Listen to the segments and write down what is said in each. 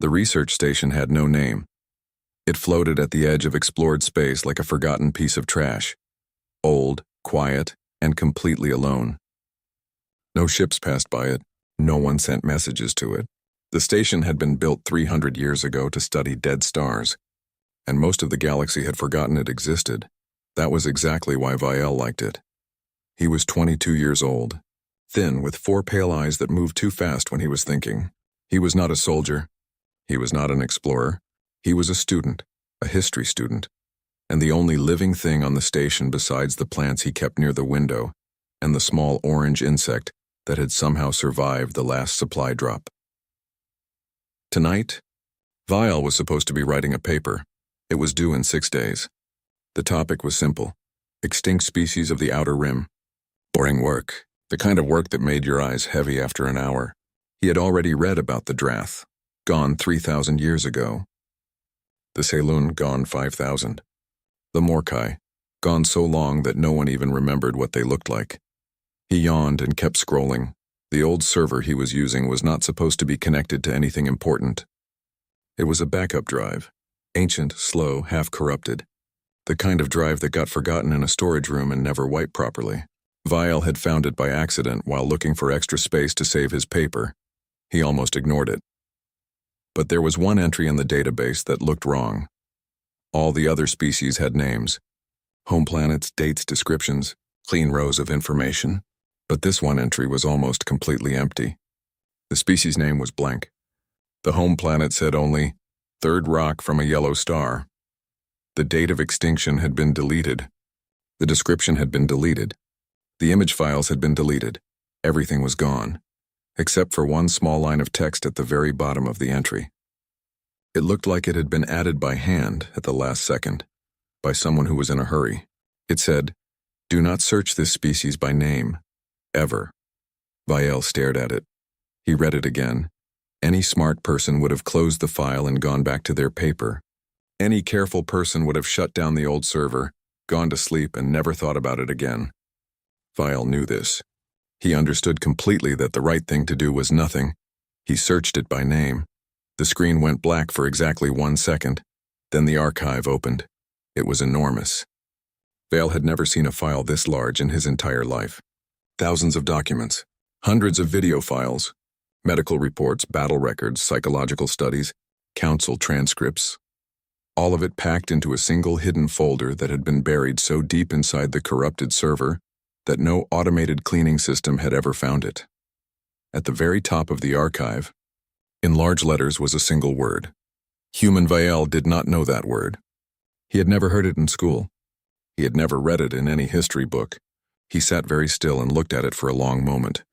The research station had no name. It floated at the edge of explored space like a forgotten piece of trash. Old, quiet, and completely alone. No ships passed by it. No one sent messages to it. The station had been built 300 years ago to study dead stars, and most of the galaxy had forgotten it existed. That was exactly why Vael liked it. He was 22 years old, thin with 4 pale eyes that moved too fast when he was thinking. He was not a soldier. He was not an explorer. He was a student, a history student, and the only living thing on the station besides the plants he kept near the window and the small orange insect that had somehow survived the last supply drop. Tonight, Vael was supposed to be writing a paper. It was due in 6 days. The topic was simple: extinct species of the outer rim. Boring work, the kind of work that made your eyes heavy after an hour. He had already read about the Drath, gone 3,000 years ago. The Saloon, gone 5,000. The Morkai, gone so long that no one even remembered what they looked like. He yawned and kept scrolling. The old server he was using was not supposed to be connected to anything important. It was a backup drive, ancient, slow, half-corrupted. The kind of drive that got forgotten in a storage room and never wiped properly. Vael had found it by accident while looking for extra space to save his paper. He almost ignored it. But there was one entry in the database that looked wrong. All the other species had names. Home planets, dates, descriptions, clean rows of information. But this one entry was almost completely empty. The species name was blank. The home planet said only, "Third rock from a yellow star." The date of extinction had been deleted. The description had been deleted. The image files had been deleted. Everything was gone, except for one small line of text at the very bottom of the entry. It looked like it had been added by hand at the last second, by someone who was in a hurry. It said, "Do not search this species by name. Ever." Vael stared at it. He read it again. Any smart person would have closed the file and gone back to their paper. Any careful person would have shut down the old server, gone to sleep, and never thought about it again. Vael knew this. He understood completely that the right thing to do was nothing. He searched it by name. The screen went black for exactly 1 second. Then the archive opened. It was enormous. Vael had never seen a file this large in his entire life. Thousands of documents, hundreds of video files, medical reports, battle records, psychological studies, council transcripts. All of it packed into a single hidden folder that had been buried so deep inside the corrupted server that no automated cleaning system had ever found it. At the very top of the archive, in large letters, was a single word. Human Vael did not know that word. He had never heard it in school. He had never read it in any history book. He sat very still and looked at it for a long moment,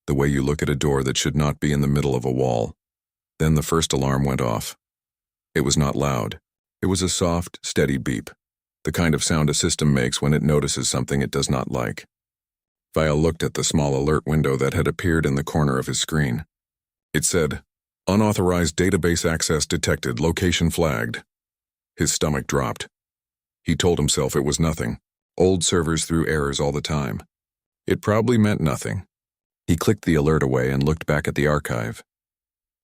the way you look at a door that should not be in the middle of a wall. Then the first alarm went off. It was not loud. It was a soft, steady beep, the kind of sound a system makes when it notices something it does not like. Vael looked at the small alert window that had appeared in the corner of his screen. It said, "Unauthorized database access detected, location flagged." His stomach dropped. He told himself it was nothing. Old servers threw errors all the time. It probably meant nothing. He clicked the alert away and looked back at the archive.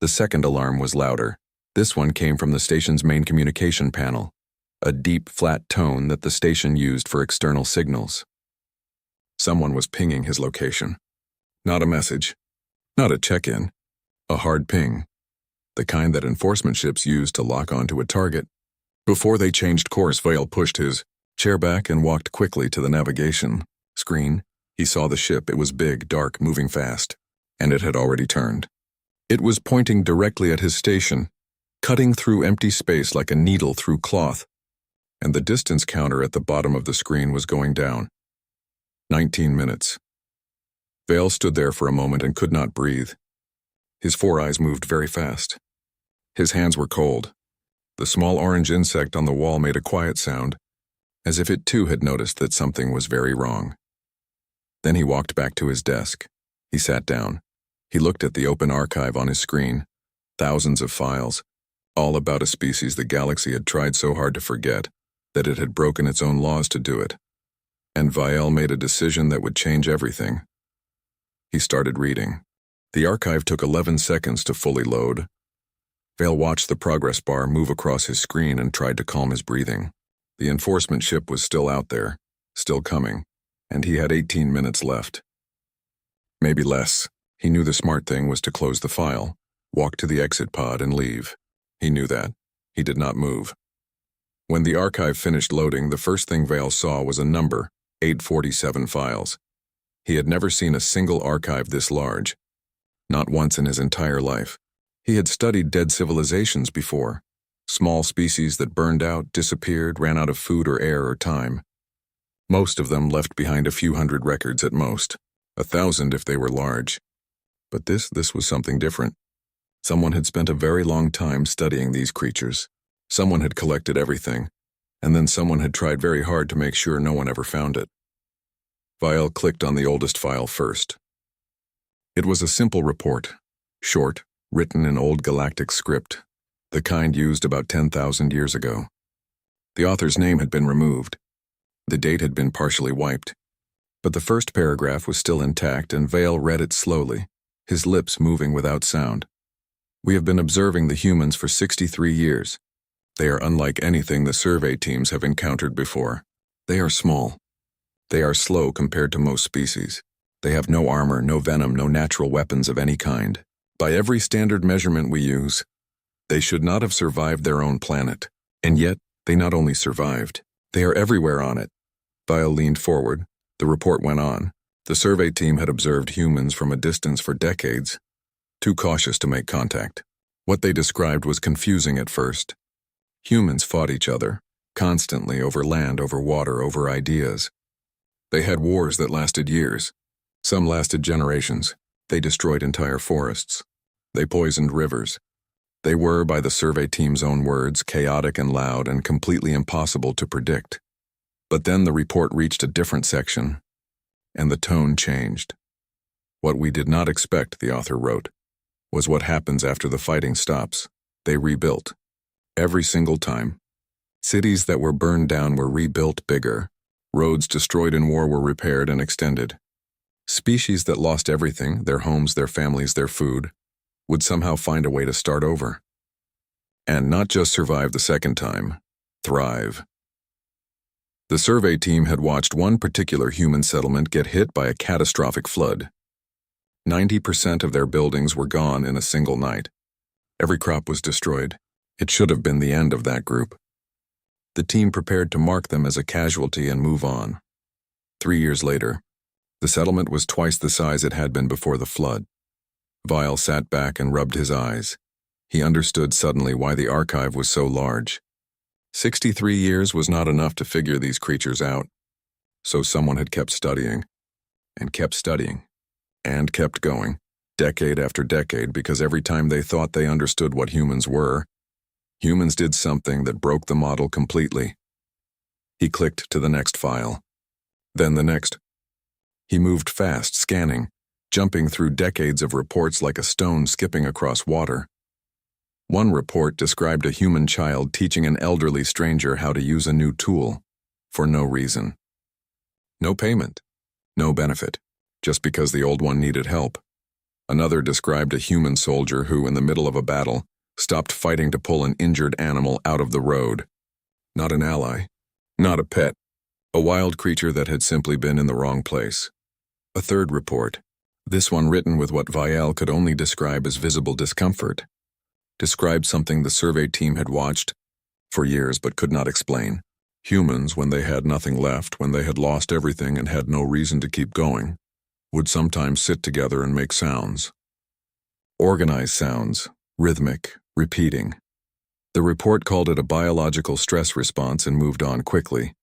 The second alarm was louder. This one came from the station's main communication panel, a deep, flat tone that the station used for external signals. Someone was pinging his location. Not a message, not a check-in, a hard ping, the kind that enforcement ships use to lock onto a target. Before they changed course, Vael pushed his chair back and walked quickly to the navigation screen. He saw the ship. It was big, dark, moving fast, and it had already turned. It was pointing directly at his station, cutting through empty space like a needle through cloth, and the distance counter at the bottom of the screen was going down. 19 minutes. Vael stood there for a moment and could not breathe. His 4 eyes moved very fast. His hands were cold. The small orange insect on the wall made a quiet sound, as if it too had noticed that something was very wrong. Then he walked back to his desk. He sat down. He looked at the open archive on his screen. Thousands of files, all about a species the galaxy had tried so hard to forget that it had broken its own laws to do it. And Vael made a decision that would change everything. He started reading. The archive took 11 seconds to fully load. Vael watched the progress bar move across his screen and tried to calm his breathing. The enforcement ship was still out there, still coming, and he had 18 minutes left. Maybe less. He knew the smart thing was to close the file, walk to the exit pod, and leave. He knew that. He did not move. When the archive finished loading, the first thing Vael saw was a number, 847 files. He had never seen a single archive this large. Not once in his entire life. He had studied dead civilizations before. Small species that burned out, disappeared, ran out of food or air or time. Most of them left behind a few hundred records at most, 1,000 if they were large. But this was something different. Someone had spent a very long time studying these creatures. Someone had collected everything, and then someone had tried very hard to make sure no one ever found it. Vael clicked on the oldest file first. It was a simple report, short, written in old Galactic script, the kind used about 10,000 years ago. The author's name had been removed. The date had been partially wiped. But the first paragraph was still intact, and Vael read it slowly, his lips moving without sound. We have been observing the humans for 63 years. They are unlike anything the survey teams have encountered before. They are small. They are slow compared to most species. They have no armor, no venom, no natural weapons of any kind. By every standard measurement we use, they should not have survived their own planet. And yet, they not only survived, they are everywhere on it. Vael leaned forward. The report went on. The survey team had observed humans from a distance for decades, too cautious to make contact. What they described was confusing at first. Humans fought each other, constantly over land, over water, over ideas. They had wars that lasted years. Some lasted generations. They destroyed entire forests. They poisoned rivers. They were, by the survey team's own words, chaotic and loud and completely impossible to predict. But then the report reached a different section, and the tone changed. What we did not expect, the author wrote, was what happens after the fighting stops. They rebuilt. Every single time. Cities that were burned down were rebuilt bigger. Roads destroyed in war were repaired and extended. Species that lost everything, their homes, their families, their food, would somehow find a way to start over. And not just survive the second time, thrive. The survey team had watched one particular human settlement get hit by a catastrophic flood. 90% of their buildings were gone in a single night. Every crop was destroyed. It should have been the end of that group. The team prepared to mark them as a casualty and move on. 3 years later, the settlement was twice the size it had been before the flood. Vael sat back and rubbed his eyes. He understood suddenly why the archive was so large. 63 years was not enough to figure these creatures out. So someone had kept studying, and kept studying, and kept going, decade after decade, because every time they thought they understood what humans were, humans did something that broke the model completely. He clicked to the next file. Then the next. He moved fast, scanning, jumping through decades of reports like a stone skipping across water. One report described a human child teaching an elderly stranger how to use a new tool, for no reason. No payment, no benefit, just because the old one needed help. Another described a human soldier who, in the middle of a battle, stopped fighting to pull an injured animal out of the road. Not an ally, not a pet, a wild creature that had simply been in the wrong place. A third report, this one written with what Vael could only describe as visible discomfort, described something the survey team had watched for years but could not explain. Humans, when they had nothing left, when they had lost everything and had no reason to keep going, would sometimes sit together and make sounds. Organized sounds, rhythmic, repeating. The report called it a biological stress response and moved on quickly,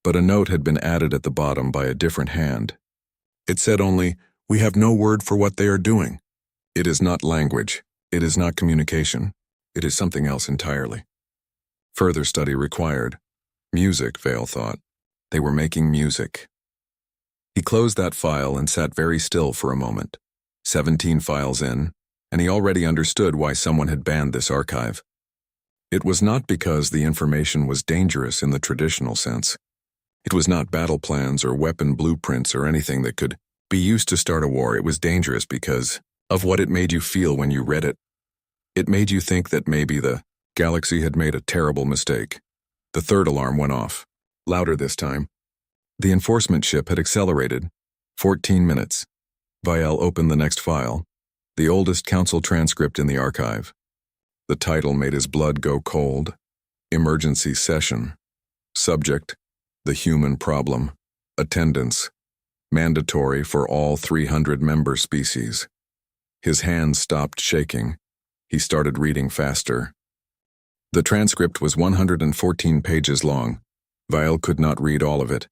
but a note had been added at the bottom by a different hand. It said only, "We have no word for what they are doing. It is not language. It is not communication. It is something else entirely." Further study required. Music, Vael thought. They were making music. He closed that file and sat very still for a moment. 17 files in, and he already understood why someone had banned this archive. It was not because the information was dangerous in the traditional sense. It was not battle plans or weapon blueprints or anything that could be used to start a war. It was dangerous because of what it made you feel when you read it. It made you think that maybe the galaxy had made a terrible mistake. The third alarm went off, louder this time. The enforcement ship had accelerated. 14 minutes. Vael opened the next file, the oldest council transcript in the archive. The title made his blood go cold. Emergency Session. Subject: the human problem. Attendance: mandatory for all 300 member species. His hands stopped shaking. He started reading faster. The transcript was 114 pages long. Vael could not read all of it,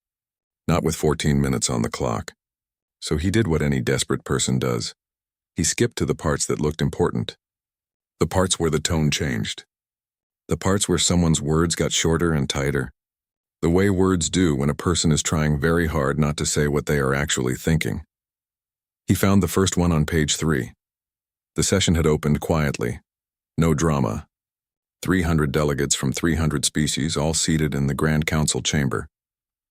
not with 14 minutes on the clock. So he did what any desperate person does. He skipped to the parts that looked important. The parts where the tone changed. The parts where someone's words got shorter and tighter. The way words do when a person is trying very hard not to say what they are actually thinking. He found the first one on page 3. The session had opened quietly. No drama. 300 delegates from 300 species all seated in the Grand Council chamber,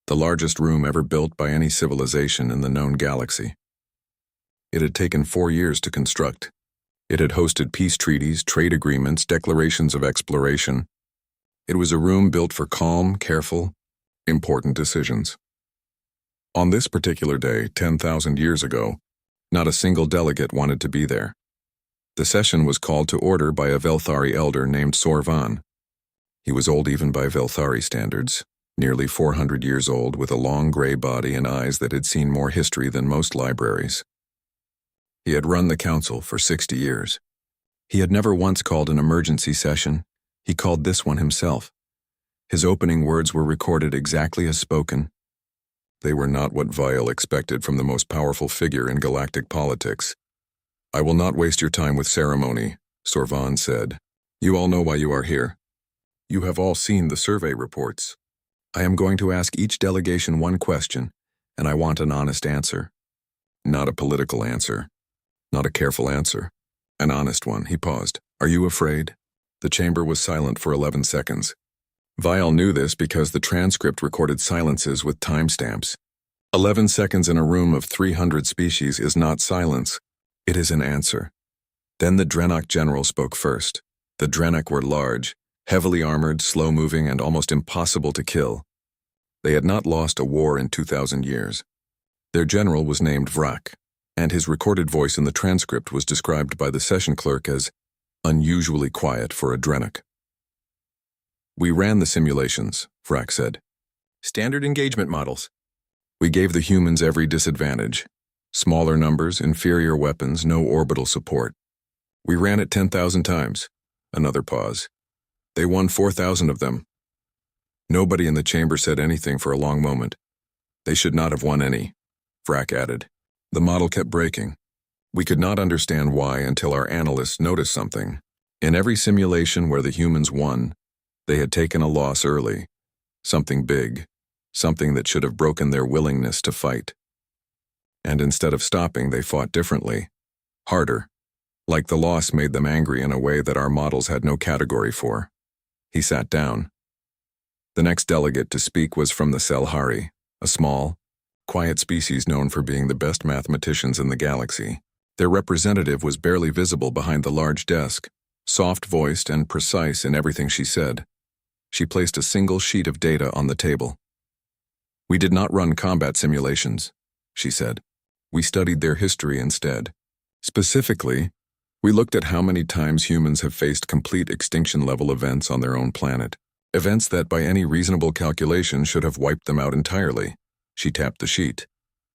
the largest room ever built by any civilization in the known galaxy. It had taken 4 years to construct. It had hosted peace treaties, trade agreements, declarations of exploration. It was a room built for calm, careful, important decisions. On this particular day, 10,000 years ago, not a single delegate wanted to be there. The session was called to order by a Velthari elder named Sorvan. He was old even by Velthari standards, nearly 400 years old with a long gray body and eyes that had seen more history than most libraries. He had run the council for 60 years. He had never once called an emergency session. He called this one himself. His opening words were recorded exactly as spoken. They were not what Vael expected from the most powerful figure in galactic politics. "I will not waste your time with ceremony," Sorvan said. "You all know why you are here. You have all seen the survey reports. I am going to ask each delegation one question, and I want an honest answer. Not a political answer. Not a careful answer. An honest one." He paused. "Are you afraid?" The chamber was silent for 11 seconds. Vael knew this because the transcript recorded silences with timestamps. 11 seconds in a room of 300 species is not silence. It is an answer. Then the Drenok general spoke first. The Drenok were large, heavily armored, slow-moving, and almost impossible to kill. They had not lost a war in 2,000 years. Their general was named Vrak, and his recorded voice in the transcript was described by the session clerk as unusually quiet for a Drenok. "We ran the simulations," Vrak said. "Standard engagement models. We gave the humans every disadvantage. Smaller numbers, inferior weapons, no orbital support. We ran it 10,000 times." Another pause. "They won 4,000 of them." Nobody in the chamber said anything for a long moment. "They should not have won any," Vrak added. The model kept breaking. We could not understand why until our analysts noticed something. In every simulation where the humans won, they had taken a loss early. Something big. Something that should have broken their willingness to fight. And instead of stopping, they fought differently. Harder. Like the loss made them angry in a way that our models had no category for. He sat down. The next delegate to speak was from the Selhari, a small, quiet species known for being the best mathematicians in the galaxy. Their representative was barely visible behind the large desk, soft-voiced and precise in everything she said. She placed a single sheet of data on the table. "We did not run combat simulations," she said. "We studied their history instead. Specifically, we looked at how many times humans have faced complete extinction-level events on their own planet. Events that by any reasonable calculation should have wiped them out entirely." She tapped the sheet.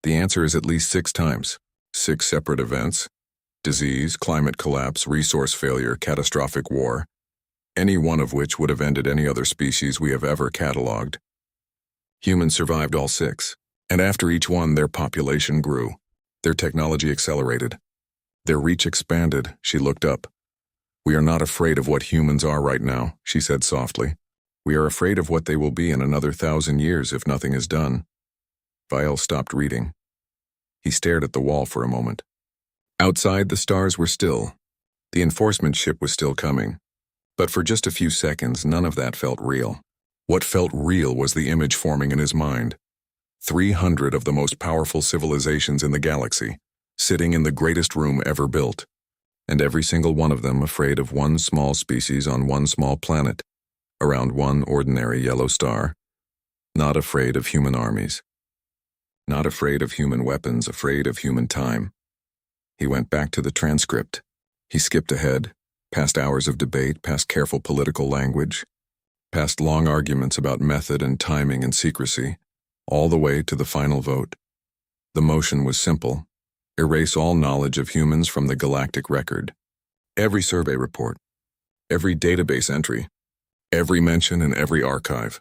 "The answer is at least 6 times. 6 separate events. Disease, climate collapse, resource failure, catastrophic war. Any one of which would have ended any other species we have ever catalogued. Humans survived all 6. And after each one, their population grew. Their technology accelerated. Their reach expanded." She looked up. "We are not afraid of what humans are right now," she said softly. "We are afraid of what they will be in another 1,000 years if nothing is done." Vael stopped reading. He stared at the wall for a moment. Outside, the stars were still. The enforcement ship was still coming. But for just a few seconds, none of that felt real. What felt real was the image forming in his mind. 300 of the most powerful civilizations in the galaxy, sitting in the greatest room ever built. and every single one of them afraid of one small species on one small planet, around one ordinary yellow star, not afraid of human armies, not afraid of human weapons, afraid of human time. He went back to the transcript. He skipped ahead, past hours of debate, past careful political language, past long arguments about method and timing and secrecy, all the way to the final vote. The motion was simple: erase all knowledge of humans from the galactic record. Every survey report, every database entry, every mention in every archive.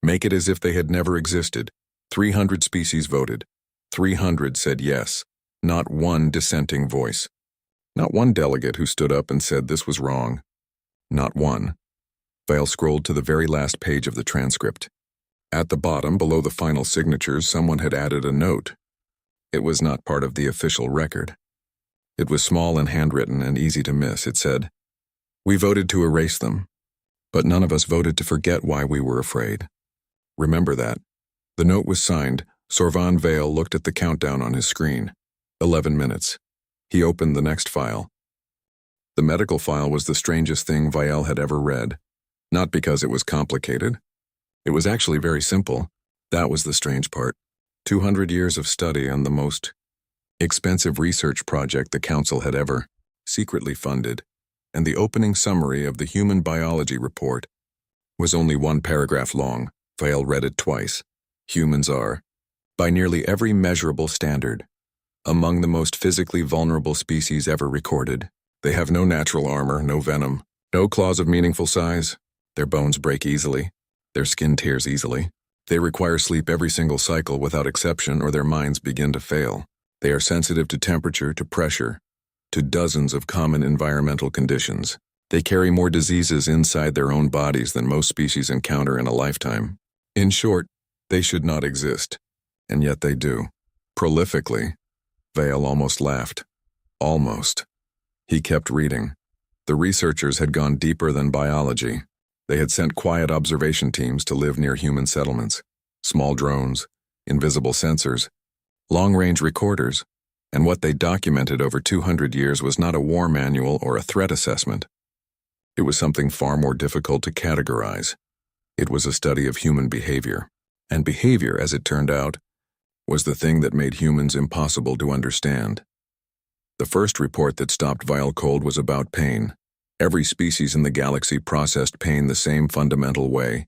Make it as if they had never existed. 300 species voted. 300 said yes. Not one dissenting voice. Not one delegate who stood up and said this was wrong. Not one. Vael scrolled to the very last page of the transcript. At the bottom, below the final signatures, someone had added a note. It was not part of the official record. It was small and handwritten and easy to miss. It said, "We voted to erase them, but none of us voted to forget why we were afraid. Remember that." The note was signed. Sorvan Vael looked at the countdown on his screen. 11 minutes. He opened the next file. The medical file was the strangest thing Vael had ever read. Not because it was complicated. It was actually very simple. That was the strange part. 200 years of study on the most expensive research project the Council had ever secretly funded, and the opening summary of the Human Biology Report was only one paragraph long. Vael read it twice. Humans are, by nearly every measurable standard, among the most physically vulnerable species ever recorded. They have no natural armor, no venom, no claws of meaningful size. Their bones break easily. Their skin tears easily. They require sleep every single cycle without exception, or their minds begin to fail. They are sensitive to temperature, to pressure, to dozens of common environmental conditions. They carry more diseases inside their own bodies than most species encounter in a lifetime. In short, they should not exist, and yet they do. Prolifically. Vael almost laughed. Almost. He kept reading. The researchers had gone deeper than biology. They had sent quiet observation teams to live near human settlements, small drones, invisible sensors, long-range recorders, and what they documented over 200 years was not a war manual or a threat assessment. It was something far more difficult to categorize. It was a study of human behavior, and behavior, as it turned out, was the thing that made humans impossible to understand. The first report that stopped Vael cold was about pain. Every species in the galaxy processed pain the same fundamental way,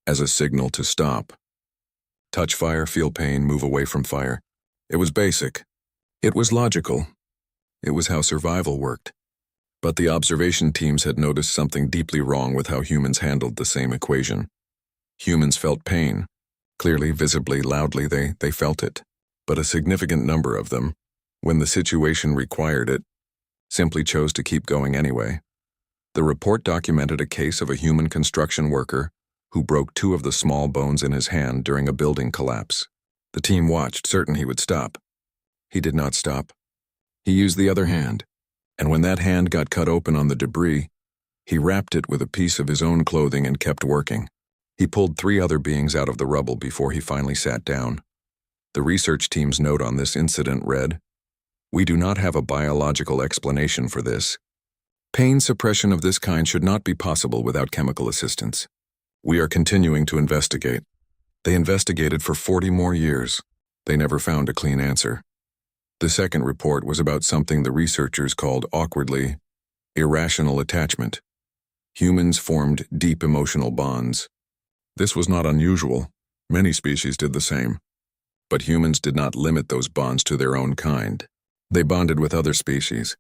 as a signal to stop. Touch fire, feel pain, move away from fire. It was basic. It was logical. It was how survival worked. But the observation teams had noticed something deeply wrong with how humans handled the same equation. Humans felt pain. Clearly, visibly, loudly, they felt it. But a significant number of them, when the situation required it, simply chose to keep going anyway. The report documented a case of a human construction worker who broke 2 of the small bones in his hand during a building collapse. The team watched, certain he would stop. He did not stop. He used the other hand, and when that hand got cut open on the debris, he wrapped it with a piece of his own clothing and kept working. He pulled 3 other beings out of the rubble before he finally sat down. The research team's note on this incident read, "We do not have a biological explanation for this. Pain suppression of this kind should not be possible without chemical assistance. We are continuing to investigate." They investigated for 40 more years. They never found a clean answer. The second report was about something the researchers called awkwardly irrational attachment. Humans formed deep emotional bonds. This was not unusual. Many species did the same. But humans did not limit those bonds to their own kind. They bonded with other species.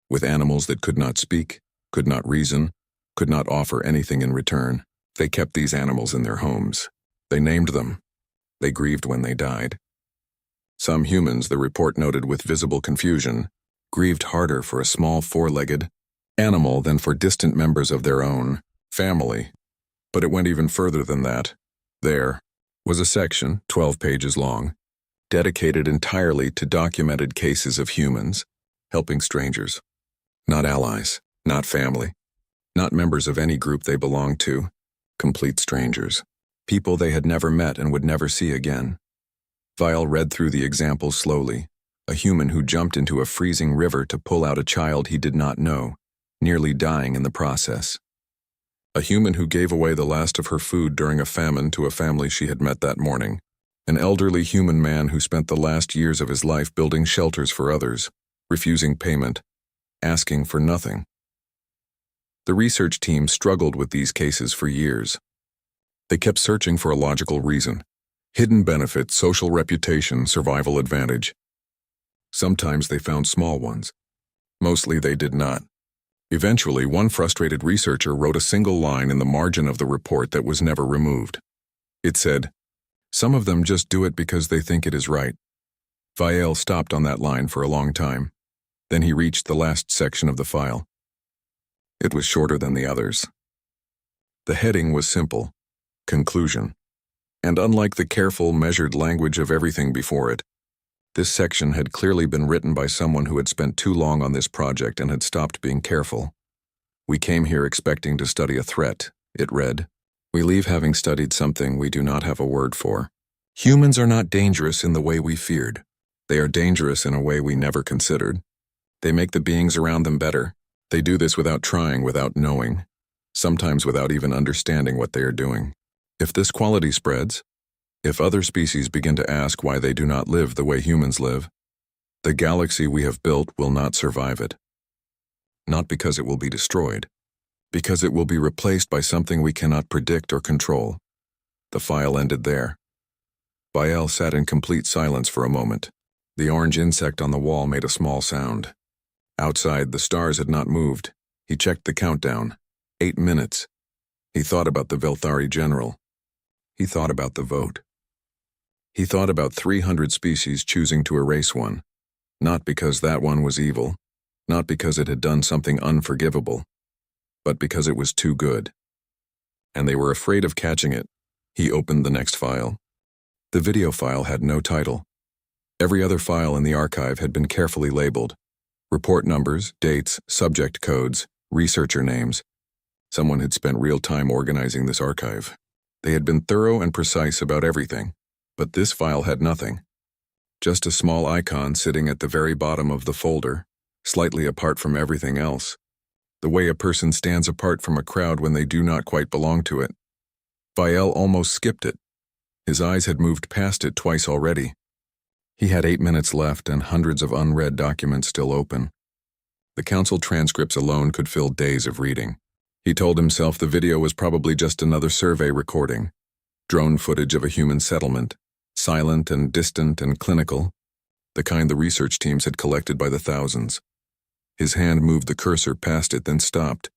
With animals that could not speak, could not reason, could not offer anything in return. They kept these animals in their homes. They named them. They grieved when they died. Some humans, the report noted with visible confusion, grieved harder for a small 4-legged animal than for distant members of their own family. But it went even further than that. There was a section, 12 pages long, dedicated entirely to documented cases of humans helping strangers. Not allies, not family, not members of any group they belonged to, complete strangers, people they had never met and would never see again. Vael read through the examples slowly, A human who jumped into a freezing river to pull out a child he did not know, nearly dying in the process. A human who gave away the last of her food during a famine to a family she had met that morning. An elderly human man who spent the last years of his life building shelters for others, refusing payment, asking for nothing. The research team struggled with these cases for years. They kept searching for a logical reason. Hidden benefit, social reputation, survival advantage. Sometimes they found small ones. Mostly they did not. Eventually, one frustrated researcher wrote a single line in the margin of the report that was never removed. It said, "Some of them just do it because they think it is right." Vael stopped on that line for a long time. Then he reached the last section of the file. It was shorter than the others. The heading was simple: Conclusion. And unlike the careful, measured language of everything before it, this section had clearly been written by someone who had spent too long on this project and had stopped being careful. "We came here expecting to study a threat," it read. "We leave having studied something we do not have a word for. Humans are not dangerous in the way we feared. They are dangerous in a way we never considered. They make the beings around them better. They do this without trying, without knowing, sometimes without even understanding what they are doing. If this quality spreads, if other species begin to ask why they do not live the way humans live, the galaxy we have built will not survive it. Not because it will be destroyed, because it will be replaced by something we cannot predict or control." The file ended there. Vael sat in complete silence for a moment. The orange insect on the wall made a small sound. Outside, the stars had not moved. He checked the countdown. 8 minutes. He thought about the Velthari general. He thought about the vote. He thought about 300 species choosing to erase one, not because that one was evil, not because it had done something unforgivable, but because it was too good. And they were afraid of catching it. He opened the next file. The video file had no title. Every other file in the archive had been carefully labeled. Report numbers, dates, subject codes, researcher names. Someone had spent real time organizing this archive. They had been thorough and precise about everything. But this file had nothing. Just a small icon sitting at the very bottom of the folder, slightly apart from everything else. The way a person stands apart from a crowd when they do not quite belong to it. Vael almost skipped it. His eyes had moved past it twice already. He had 8 minutes left and hundreds of unread documents still open. The council transcripts alone could fill days of reading. He told himself the video was probably just another survey recording. Drone footage of a human settlement, silent and distant and clinical, the kind the research teams had collected by the thousands. His hand moved the cursor past it, then stopped.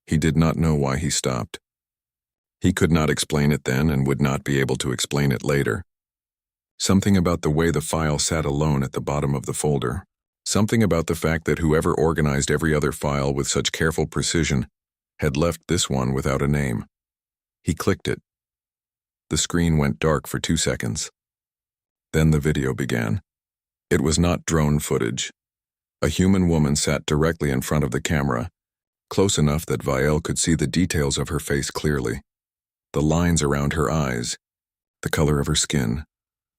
He did not know why he stopped. He could not explain it then and would not be able to explain it later. Something about the way the file sat alone at the bottom of the folder. Something about the fact that whoever organized every other file with such careful precision had left this one without a name. He clicked it. The screen went dark for 2 seconds. Then the video began. It was not drone footage. A human woman sat directly in front of the camera, close enough that Vael could see the details of her face clearly. The lines around her eyes, the color of her skin,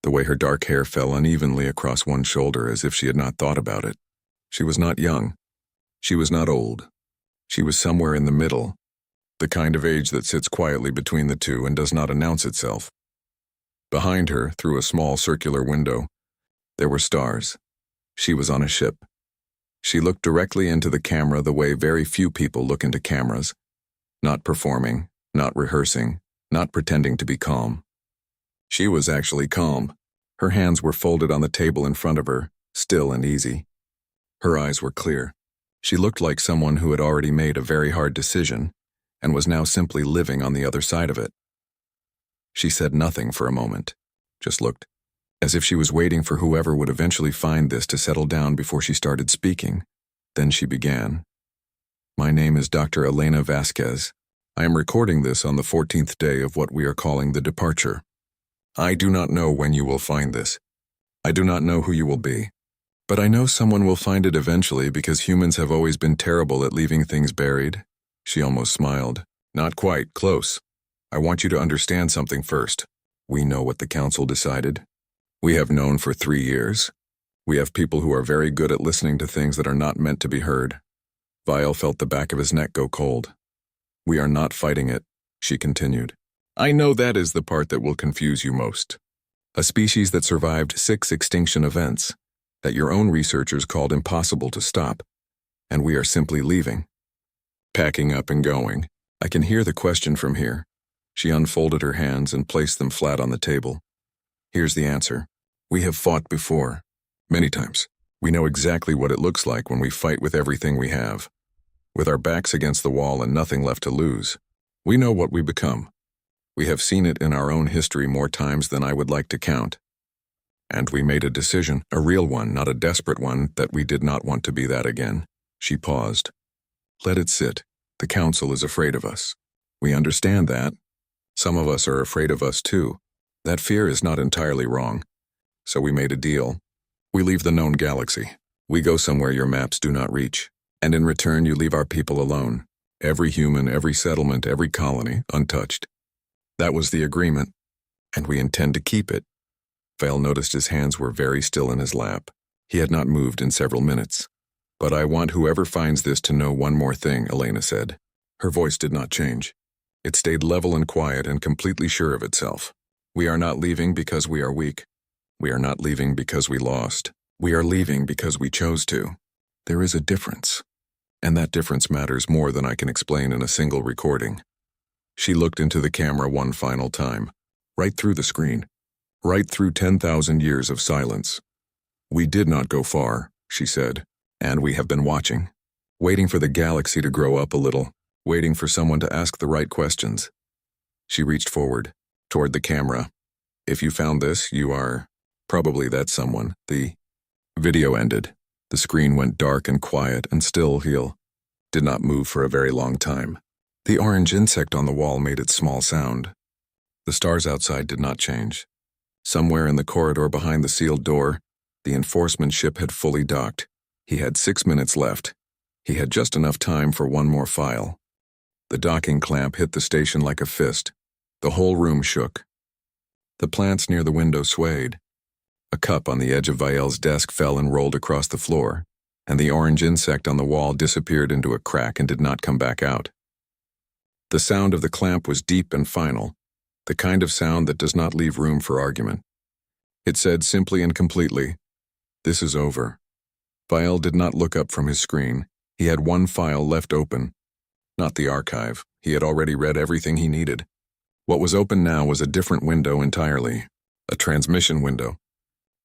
the way her dark hair fell unevenly across one shoulder as if she had not thought about it. She was not young. She was not old. She was somewhere in the middle, the kind of age that sits quietly between the two and does not announce itself. Behind her, through a small circular window, there were stars. She was on a ship. She looked directly into the camera the way very few people look into cameras, not performing, not rehearsing, not pretending to be calm. She was actually calm. Her hands were folded on the table in front of her, still and easy. Her eyes were clear. She looked like someone who had already made a very hard decision and was now simply living on the other side of it. She said nothing for a moment, just looked, as if she was waiting for whoever would eventually find this to settle down before she started speaking. Then she began. "My name is Dr. Elena Vasquez. I am recording this on the 14th day of what we are calling the departure. I do not know when you will find this. I do not know who you will be. But I know someone will find it eventually because humans have always been terrible at leaving things buried." She almost smiled. "Not quite, close. I want you to understand something first. We know what the council decided. We have known for 3 years. We have people who are very good at listening to things that are not meant to be heard. Vael felt the back of his neck go cold. We are not fighting it, she continued. I know that is the part that will confuse you most. A species that survived 6 extinction events, that your own researchers called impossible to stop, and we are simply leaving. Packing up and going. I can hear the question from here. She unfolded her hands and placed them flat on the table. Here's the answer. We have fought before. Many times. We know exactly what it looks like when we fight with everything we have. With our backs against the wall and nothing left to lose. We know what we become. We have seen it in our own history more times than I would like to count. And we made a decision, a real one, not a desperate one, that we did not want to be that again. She paused. Let it sit. The council is afraid of us. We understand that. Some of us are afraid of us too. That fear is not entirely wrong. So we made a deal. We leave the known galaxy. We go somewhere your maps do not reach. And in return you leave our people alone. Every human, every settlement, every colony, untouched. That was the agreement. And we intend to keep it. Vael noticed his hands were very still in his lap. He had not moved in several minutes. But I want whoever finds this to know one more thing, Elena said. Her voice did not change. It stayed level and quiet and completely sure of itself. We are not leaving because we are weak. We are not leaving because we lost. We are leaving because we chose to. There is a difference. And that difference matters more than I can explain in a single recording. She looked into the camera one final time. Right through the screen. Right through 10,000 years of silence. We did not go far, she said. And we have been watching. Waiting for the galaxy to grow up a little. Waiting for someone to ask the right questions. She reached forward, toward the camera. If you found this, you are... probably that someone. The video ended. The screen went dark and quiet, and still Vael did not move for a very long time. The orange insect on the wall made its small sound. The stars outside did not change. Somewhere in the corridor behind the sealed door, the enforcement ship had fully docked. He had 6 minutes left. He had just enough time for one more file. The docking clamp hit the station like a fist. The whole room shook. The plants near the window swayed. A cup on the edge of Vael's desk fell and rolled across the floor, and the orange insect on the wall disappeared into a crack and did not come back out. The sound of the clamp was deep and final, the kind of sound that does not leave room for argument. It said simply and completely, "This is over." Vael did not look up from his screen. He had one file left open. Not the archive. He had already read everything he needed. What was open now was a different window entirely. A transmission window.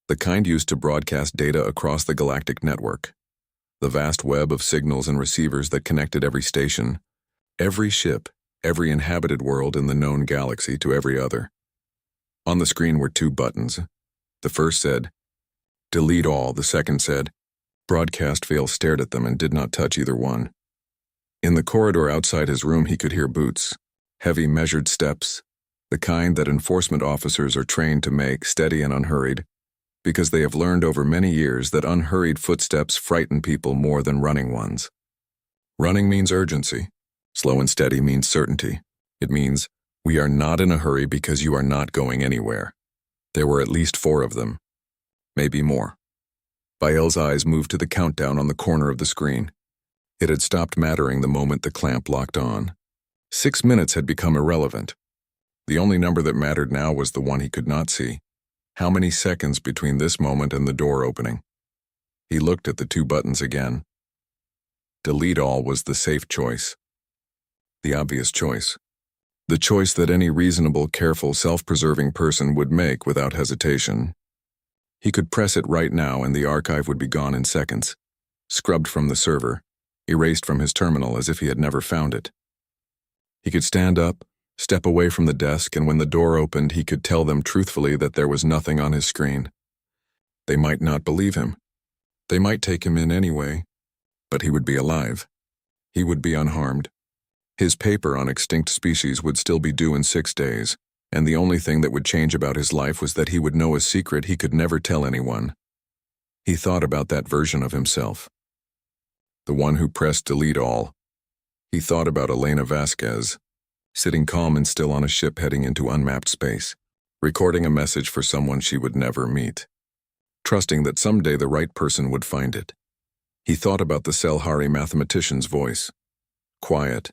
The kind used to broadcast data across the galactic network. The vast web of signals and receivers that connected every station, every ship, every inhabited world in the known galaxy to every other. On the screen were 2 buttons. The first said, "Delete all." The second said, "Broadcast." Vael stared at them and did not touch either one. In the corridor outside his room he could hear boots, heavy measured steps, the kind that enforcement officers are trained to make, steady and unhurried, because they have learned over many years that unhurried footsteps frighten people more than running ones. Running means urgency. Slow and steady means certainty. It means, we are not in a hurry because you are not going anywhere. There were at least 4 of them. Maybe more. Vael's eyes moved to the countdown on the corner of the screen. It had stopped mattering the moment the clamp locked on. 6 minutes had become irrelevant. The only number that mattered now was the one he could not see. How many seconds between this moment and the door opening? He looked at the 2 buttons again. Delete all was the safe choice. The obvious choice. The choice that any reasonable, careful, self-preserving person would make without hesitation. He could press it right now and the archive would be gone in seconds. Scrubbed from the server, erased from his terminal as if he had never found it. He could stand up, step away from the desk, and when the door opened he could tell them truthfully that there was nothing on his screen. They might not believe him. They might take him in anyway. But he would be alive. He would be unharmed. His paper on extinct species would still be due in 6 days, and the only thing that would change about his life was that he would know a secret he could never tell anyone. He thought about that version of himself. The one who pressed delete all. He thought about Elena Vasquez, sitting calm and still on a ship heading into unmapped space, recording a message for someone she would never meet. trusting that someday the right person would find it. He thought about the Selhari mathematician's voice. Quiet,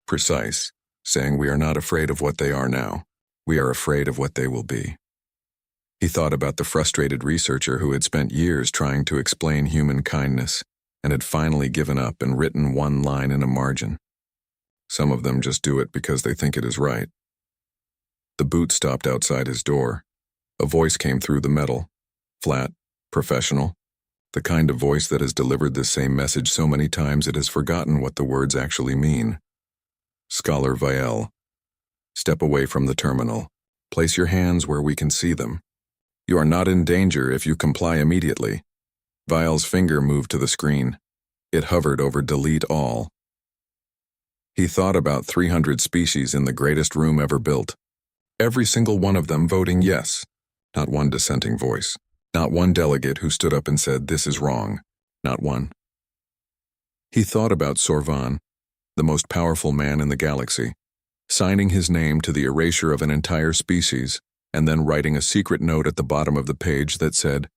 precise, saying we are not afraid of what they are now, we are afraid of what they will be. He thought about the frustrated researcher who had spent years trying to explain human kindness and had finally given up and written one line in a margin. Some of them just do it because they think it is right. The boot stopped outside his door. A voice came through the metal, flat, professional, the kind of voice that has delivered this same message so many times it has forgotten what the words actually mean. Scholar Vael. Step away from the terminal. Place your hands where we can see them. You are not in danger if you comply immediately. Vael's finger moved to the screen. It hovered over delete all. He thought about 300 species in the greatest room ever built. Every single one of them voting yes. Not one dissenting voice. Not one delegate who stood up and said, this is wrong. Not one. He thought about Sorvan, the most powerful man in the galaxy, signing his name to the erasure of an entire species and then writing a secret note at the bottom of the page that said,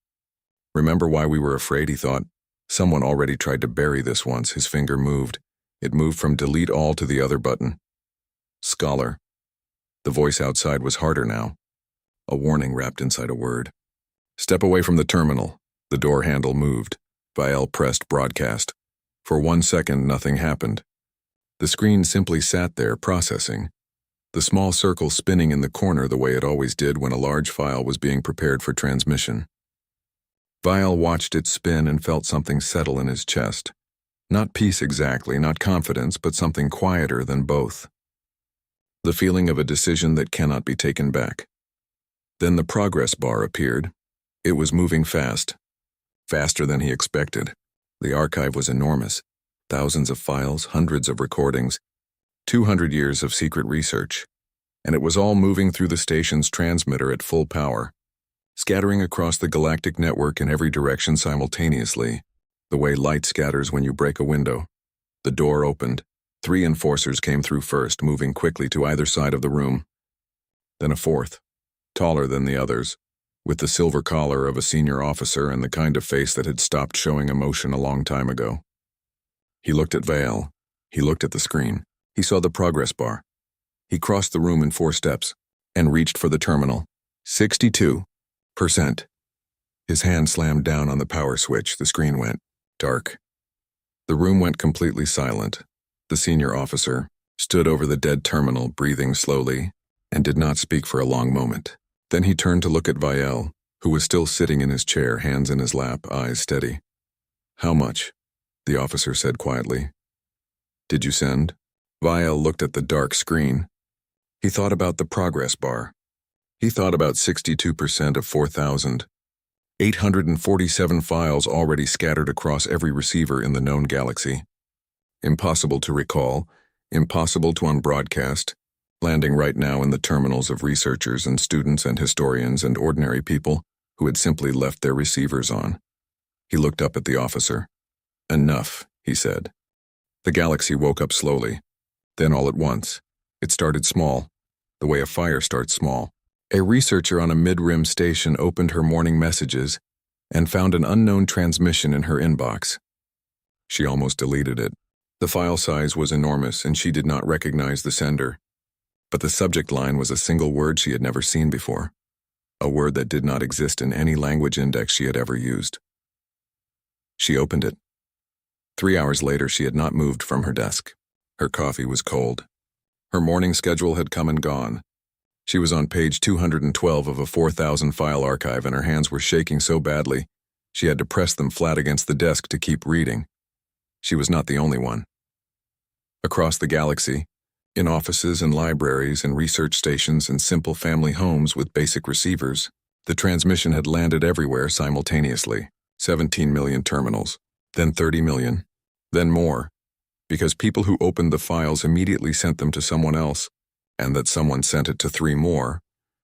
remember why we were afraid, he thought. Someone already tried to bury this once. His finger moved. It moved from delete all to the other button. Scholar. The voice outside was harder now. A warning wrapped inside a word. Step away from the terminal. The door handle moved. Vael pressed broadcast. For 1 second, nothing happened. The screen simply sat there, processing. The small circle spinning in the corner the way it always did when a large file was being prepared for transmission. Vael watched it spin and felt something settle in his chest. Not peace exactly, not confidence, but something quieter than both. The feeling of a decision that cannot be taken back. Then the progress bar appeared. It was moving fast. Faster than he expected. The archive was enormous. Thousands of files, hundreds of recordings, 200 years of secret research. And it was all moving through the station's transmitter at full power, scattering across the galactic network in every direction simultaneously, the way light scatters when you break a window. The door opened. 3 enforcers came through first, moving quickly to either side of the room. Then a fourth, taller than the others, with the silver collar of a senior officer and the kind of face that had stopped showing emotion a long time ago. He looked at Vael. He looked at the screen. He saw the progress bar. He crossed the room in 4 steps and reached for the terminal. 62%. His hand slammed down on the power switch. The screen went dark. The room went completely silent. The senior officer stood over the dead terminal, breathing slowly, and did not speak for a long moment. Then he turned to look at Vael, who was still sitting in his chair, hands in his lap, eyes steady. How much? The officer said quietly. Did you send? Vael looked at the dark screen. He thought about the progress bar. He thought about 62% of 4,000. 847 files already scattered across every receiver in the known galaxy. Impossible to recall, impossible to unbroadcast, landing right now in the terminals of researchers and students and historians and ordinary people who had simply left their receivers on. He looked up at the officer. Enough, he said. The galaxy woke up slowly. Then all at once, it started small, the way a fire starts small. A researcher on a mid-rim station opened her morning messages and found an unknown transmission in her inbox. She almost deleted it. The file size was enormous and she did not recognize the sender. But the subject line was a single word she had never seen before, a word that did not exist in any language index she had ever used. She opened it. 3 hours later, she had not moved from her desk. Her coffee was cold. Her morning schedule had come and gone. She was on page 212 of a 4,000 file archive and her hands were shaking so badly, she had to press them flat against the desk to keep reading. She was not the only one. Across the galaxy, in offices and libraries and research stations and simple family homes with basic receivers, the transmission had landed everywhere simultaneously. 17 million terminals, then 30 million, then more, because people who opened the files immediately sent them to someone else, and that someone sent it to 3 more,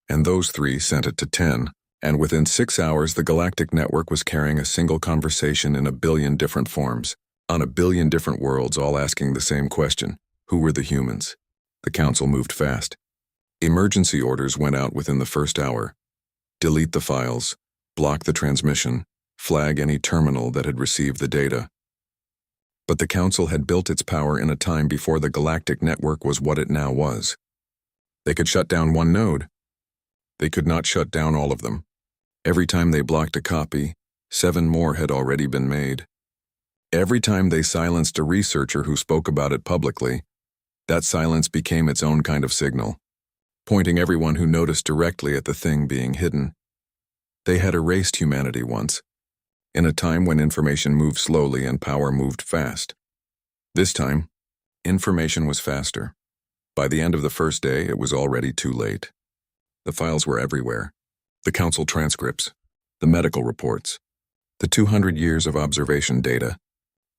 and those 3 sent it to 10, and within 6 hours the Galactic Network was carrying a single conversation in a billion different forms, on a billion different worlds, all asking the same question: who were the humans? The council moved fast. Emergency orders went out within the first hour. Delete the files. block the transmission, flag any terminal that had received the data. But the Council had built its power in a time before the Galactic network was what it now was. They could shut down one node. They could not shut down all of them. Every time they blocked a copy, 7 more had already been made. Every time they silenced a researcher who spoke about it publicly, that silence became its own kind of signal, pointing everyone who noticed directly at the thing being hidden. They had erased humanity once, in a time when information moved slowly and power moved fast. This time, information was faster. By the end of the first day, it was already too late. The files were everywhere. The Council transcripts, the medical reports, the 200 years of observation data,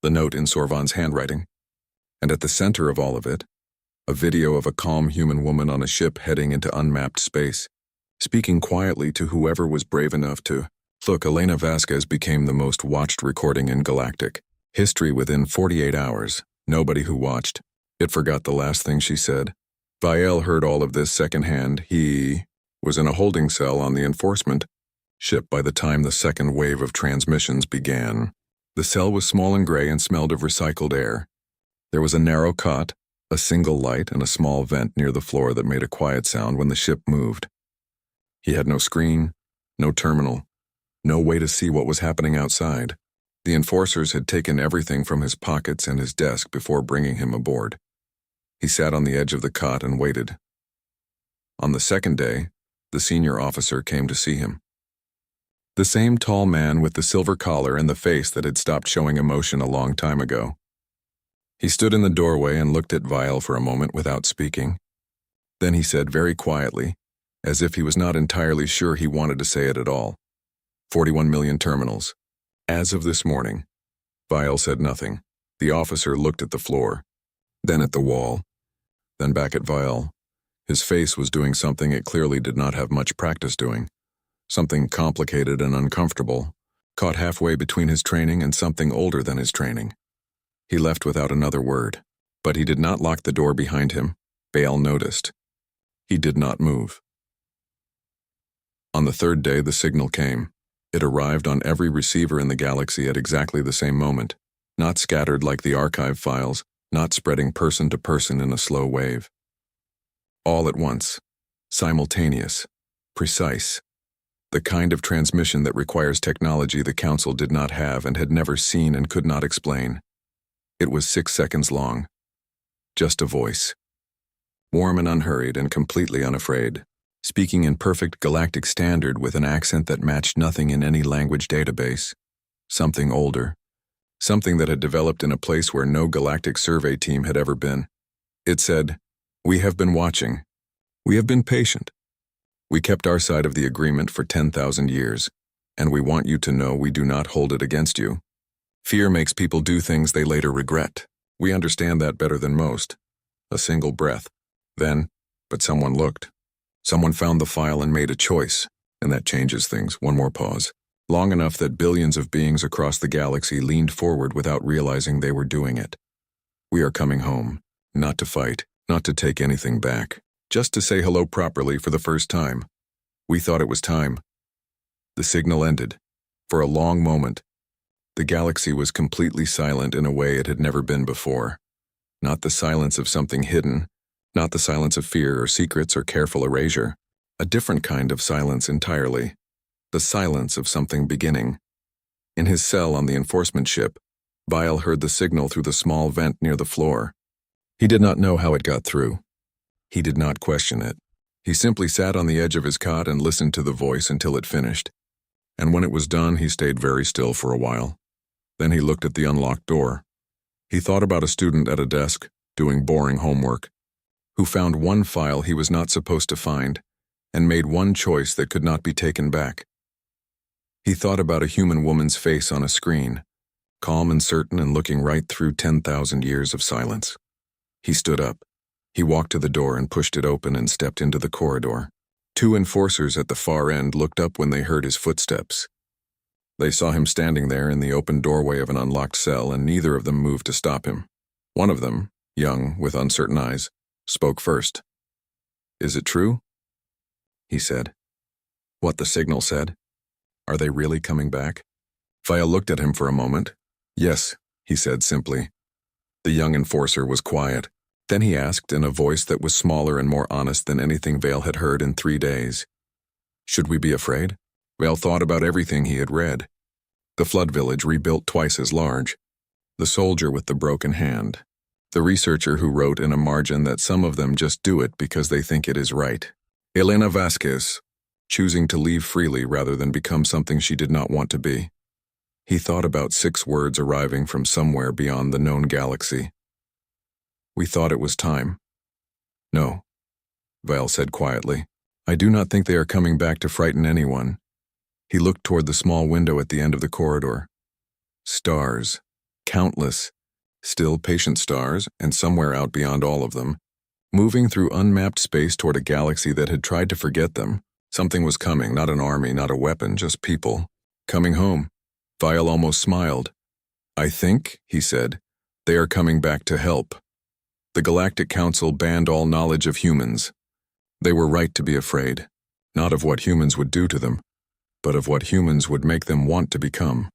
the note in Sorvan's handwriting, and at the center of all of it, a video of a calm human woman on a ship heading into unmapped space, speaking quietly to whoever was brave enough to. Look, Elena Vasquez became the most watched recording in Galactic. History within 48 hours. Nobody who watched it forgot the last thing she said. Vael heard all of this secondhand. He was in a holding cell on the enforcement ship by the time the second wave of transmissions began. The cell was small and gray and smelled of recycled air. There was a narrow cot, a single light, and a small vent near the floor that made a quiet sound when the ship moved. He had no screen, no terminal, no way to see what was happening outside. The enforcers had taken everything from his pockets and his desk before bringing him aboard. He sat on the edge of the cot and waited. On the second day, the senior officer came to see him. The same tall man with the silver collar and the face that had stopped showing emotion a long time ago. He stood in the doorway and looked at Vael for a moment without speaking. Then he said very quietly, as if he was not entirely sure he wanted to say it at all, 41 million terminals. As of this morning. Vael said nothing. The officer looked at the floor, then at the wall, then back at Vael. His face was doing something it clearly did not have much practice doing. Something complicated and uncomfortable, caught halfway between his training and something older than his training. He left without another word, but he did not lock the door behind him. Vael noticed. He did not move. On the third day, the signal came. It arrived on every receiver in the galaxy at exactly the same moment, not scattered like the archive files, not spreading person to person in a slow wave. All at once, simultaneous, precise. The kind of transmission that requires technology the Council did not have and had never seen and could not explain. It was 6 seconds long. Just a voice. Warm and unhurried and completely unafraid. Speaking in perfect galactic standard with an accent that matched nothing in any language database. Something older. Something that had developed in a place where no galactic survey team had ever been. It said, "We have been watching. We have been patient. We kept our side of the agreement for 10,000 years, and we want you to know we do not hold it against you. Fear makes people do things they later regret. We understand that better than most." A single breath. Then, but someone looked. Someone found the file and made a choice, and that changes things. One more pause. Long enough that billions of beings across the galaxy leaned forward without realizing they were doing it. We are coming home, not to fight, not to take anything back, just to say hello properly for the first time. We thought it was time. The signal ended. For a long moment, the galaxy was completely silent in a way it had never been before. Not the silence of something hidden, not the silence of fear or secrets or careful erasure. A different kind of silence entirely. The silence of something beginning. In his cell on the enforcement ship, Vael heard the signal through the small vent near the floor. He did not know how it got through. He did not question it. He simply sat on the edge of his cot and listened to the voice until it finished. And when it was done, he stayed very still for a while. Then he looked at the unlocked door. He thought about a student at a desk, doing boring homework, who found one file he was not supposed to find, and made one choice that could not be taken back. He thought about a human woman's face on a screen, calm and certain and looking right through 10,000 years of silence. He stood up. He walked to the door and pushed it open and stepped into the corridor. 2 enforcers at the far end looked up when they heard his footsteps. They saw him standing there in the open doorway of an unlocked cell, and neither of them moved to stop him. One of them, young, with uncertain eyes, spoke first. "Is it true?" he said. "What the signal said?" Are they really coming back? Vael looked at him for a moment. Yes, he said simply. The young enforcer was quiet. Then he asked in a voice that was smaller and more honest than anything Vael had heard in 3 days. Should we be afraid? Vael thought about everything he had read. The flood village rebuilt twice as large. The soldier with the broken hand. The researcher who wrote in a margin that some of them just do it because they think it is right. Elena Vasquez, choosing to leave freely rather than become something she did not want to be. He thought about 6 words arriving from somewhere beyond the known galaxy. We thought it was time. No, Vael said quietly. I do not think they are coming back to frighten anyone. He looked toward the small window at the end of the corridor. Stars. Countless. Still patient stars, and somewhere out beyond all of them, moving through unmapped space toward a galaxy that had tried to forget them. Something was coming, not an army, not a weapon, just people. Coming home. Vael almost smiled. I think, he said, they are coming back to help. The Galactic Council banned all knowledge of humans. They were right to be afraid, not of what humans would do to them, but of what humans would make them want to become.